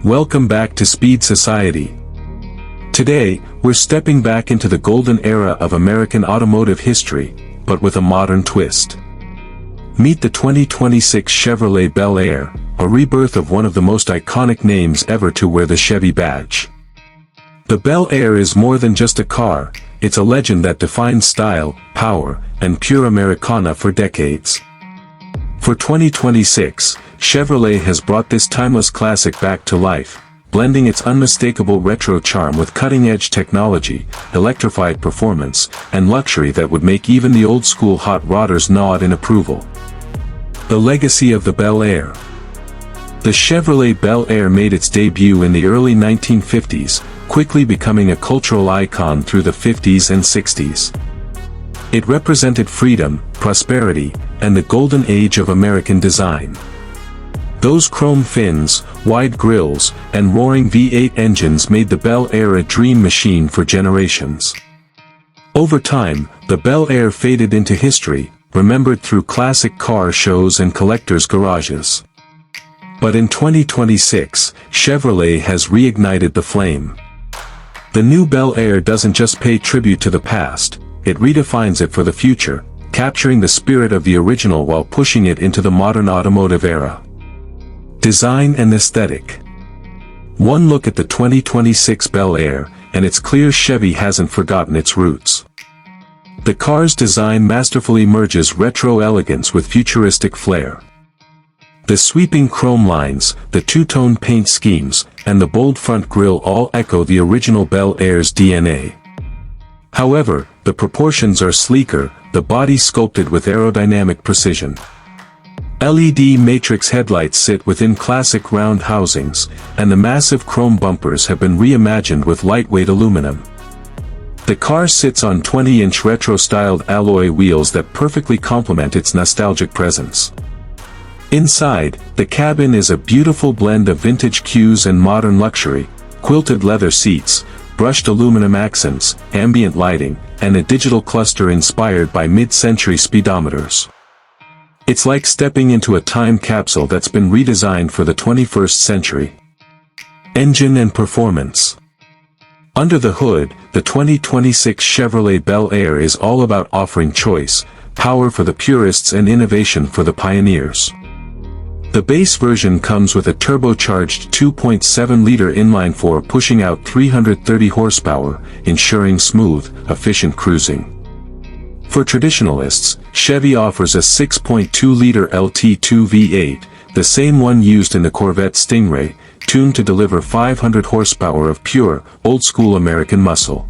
Welcome back to Speed Society. Today, we're stepping back into the golden era of American automotive history, but with a modern twist. Meet the 2026 Chevrolet Bel Air, a rebirth of one of the most iconic names ever to wear the Chevy badge. The Bel Air is more than just a car, it's a legend that defined style, power, and pure Americana for decades. For 2026, Chevrolet has brought this timeless classic back to life, blending its unmistakable retro charm with cutting-edge technology, electrified performance, and luxury that would make even the old-school hot rodders nod in approval. The legacy of the Bel Air. The Chevrolet Bel Air made its debut in the early 1950s, quickly becoming a cultural icon through the 50s and 60s. It represented freedom, prosperity, and the golden age of American design. Those chrome fins, wide grilles, and roaring V8 engines made the Bel Air a dream machine for generations. Over time, the Bel Air faded into history, remembered through classic car shows and collectors' garages. But in 2026, Chevrolet has reignited the flame. The new Bel Air doesn't just pay tribute to the past, it redefines it for the future, capturing the spirit of the original while pushing it into the modern automotive era. Design and aesthetic. One look at the 2026 Bel Air, and it's clear Chevy hasn't forgotten its roots. The car's design masterfully merges retro elegance with futuristic flair. The sweeping chrome lines, the two-tone paint schemes, and the bold front grille all echo the original Bel Air's DNA. However, the proportions are sleeker, the body sculpted with aerodynamic precision. LED matrix headlights sit within classic round housings, and the massive chrome bumpers have been reimagined with lightweight aluminum. The car sits on 20-inch retro-styled alloy wheels that perfectly complement its nostalgic presence. Inside, the cabin is a beautiful blend of vintage cues and modern luxury, quilted leather seats, brushed aluminum accents, ambient lighting, and a digital cluster inspired by mid-century speedometers. It's like stepping into a time capsule that's been redesigned for the 21st century. Engine and performance. Under the hood, the 2026 Chevrolet Bel Air is all about offering choice, power for the purists and innovation for the pioneers. The base version comes with a turbocharged 2.7-liter inline-4 pushing out 330 horsepower, ensuring smooth, efficient cruising. For traditionalists, Chevy offers a 6.2-liter LT2 V8, the same one used in the Corvette Stingray, tuned to deliver 500 horsepower of pure, old-school American muscle.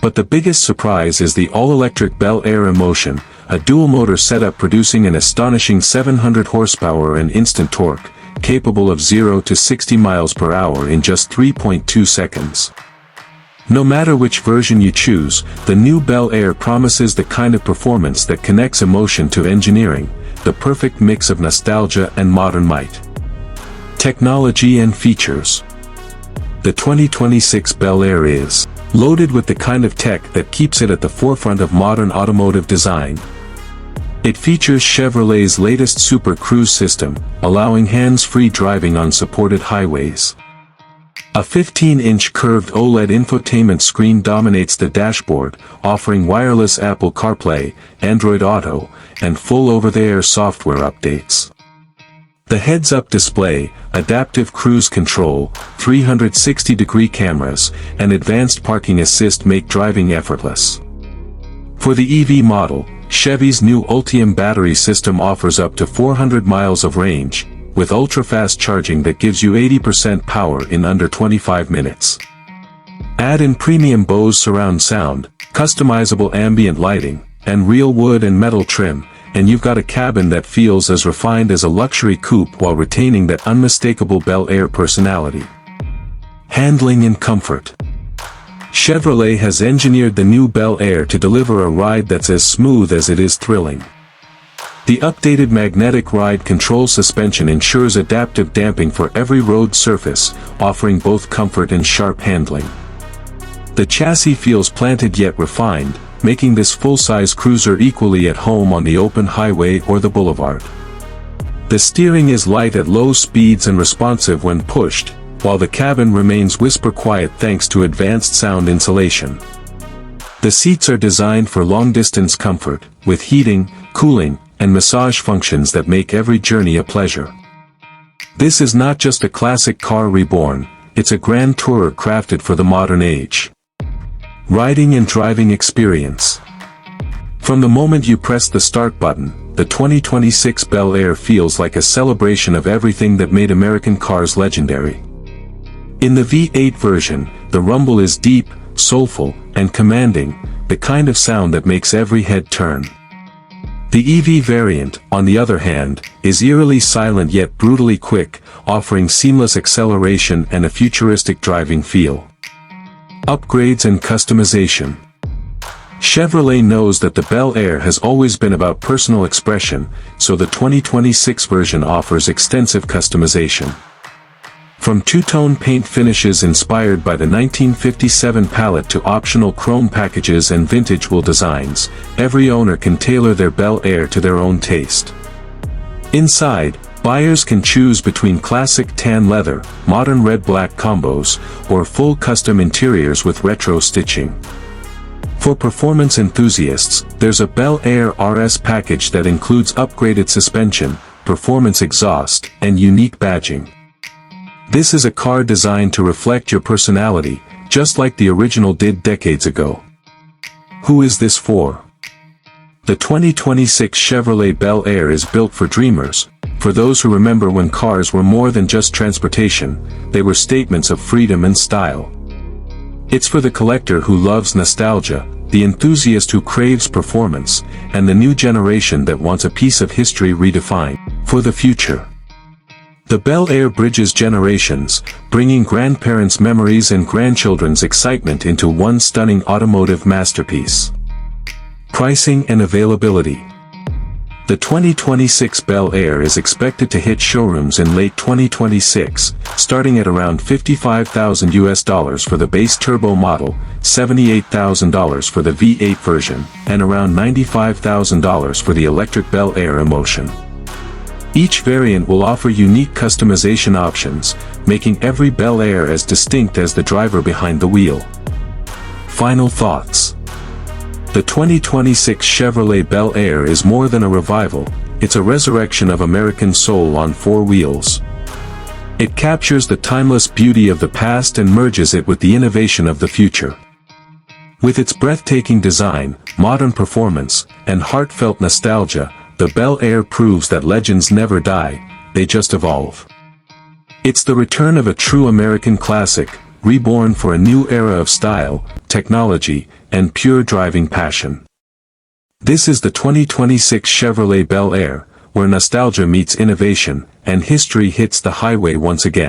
But the biggest surprise is the all-electric Bel Air Emotion, a dual-motor setup producing an astonishing 700 horsepower and instant torque, capable of 0 to 60 miles per hour in just 3.2 seconds. No matter which version you choose, the new Bel Air promises the kind of performance that connects emotion to engineering, the perfect mix of nostalgia and modern might. Technology and features. The 2026 Bel Air is loaded with the kind of tech that keeps it at the forefront of modern automotive design. It features Chevrolet's latest Super Cruise system, allowing hands-free driving on supported highways. A 15-inch curved OLED infotainment screen dominates the dashboard, offering wireless Apple CarPlay, Android Auto, and full over-the-air software updates. The heads-up display, adaptive cruise control, 360-degree cameras, and advanced parking assist make driving effortless. For the EV model, Chevy's new Ultium battery system offers up to 400 miles of range, with ultra-fast charging that gives you 80% power in under 25 minutes. Add in premium Bose surround sound, customizable ambient lighting, and real wood and metal trim, and you've got a cabin that feels as refined as a luxury coupe while retaining that unmistakable Bel Air personality. Handling and comfort. Chevrolet has engineered the new Bel Air to deliver a ride that's as smooth as it is thrilling. The updated magnetic ride control suspension ensures adaptive damping for every road surface, offering both comfort and sharp handling. The chassis feels planted yet refined, making this full-size cruiser equally at home on the open highway or the boulevard. The steering is light at low speeds and responsive when pushed, while the cabin remains whisper quiet thanks to advanced sound insulation. The seats are designed for long-distance comfort, with heating, cooling, and massage functions that make every journey a pleasure. This is not just a classic car reborn, it's a grand tourer crafted for the modern age. Riding and driving experience. From the moment you press the start button, the 2026 Bel Air feels like a celebration of everything that made American cars legendary. In the V8 version, the rumble is deep, soulful, and commanding, the kind of sound that makes every head turn. The EV variant, on the other hand, is eerily silent yet brutally quick, offering seamless acceleration and a futuristic driving feel. Upgrades and customization. Chevrolet knows that the Bel Air has always been about personal expression, so the 2026 version offers extensive customization. From two-tone paint finishes inspired by the 1957 palette to optional chrome packages and vintage wool designs, every owner can tailor their Bel Air to their own taste. Inside, buyers can choose between classic tan leather, modern red-black combos, or full custom interiors with retro stitching. For performance enthusiasts, there's a Bel Air RS package that includes upgraded suspension, performance exhaust, and unique badging. This is a car designed to reflect your personality, just like the original did decades ago. Who is this for? The 2026 Chevrolet Bel Air is built for dreamers, for those who remember when cars were more than just transportation, they were statements of freedom and style. It's for the collector who loves nostalgia, the enthusiast who craves performance, and the new generation that wants a piece of history redefined for the future. The Bel Air bridges generations, bringing grandparents' memories and grandchildren's excitement into one stunning automotive masterpiece. Pricing and availability. The 2026 Bel Air is expected to hit showrooms in late 2026, starting at around $55,000 for the base turbo model, $78,000 for the V8 version, and around $95,000 for the electric Bel Air Emotion. Each variant will offer unique customization options, making every Bel Air as distinct as the driver behind the wheel. Final thoughts. The 2026 Chevrolet Bel Air is more than a revival, it's a resurrection of American soul on four wheels. It captures the timeless beauty of the past and merges it with the innovation of the future. With its breathtaking design, modern performance, and heartfelt nostalgia, the Bel Air proves that legends never die, they just evolve. It's the return of a true American classic, reborn for a new era of style, technology, and pure driving passion. This is the 2026 Chevrolet Bel Air, where nostalgia meets innovation, and history hits the highway once again.